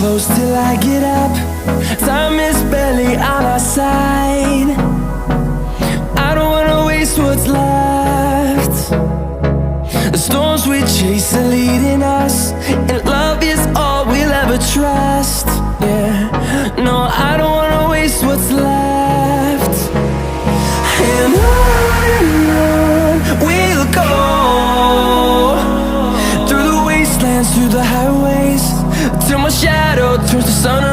close till I get up. Time is barely on our side. I don't wanna waste what's left. The storms we chase are leading us, and love is all we'll ever trust. Yeah, no, I don't wanna waste what's left. And on we'll go, through the wastelands, through the highways, till my shadow turns to sun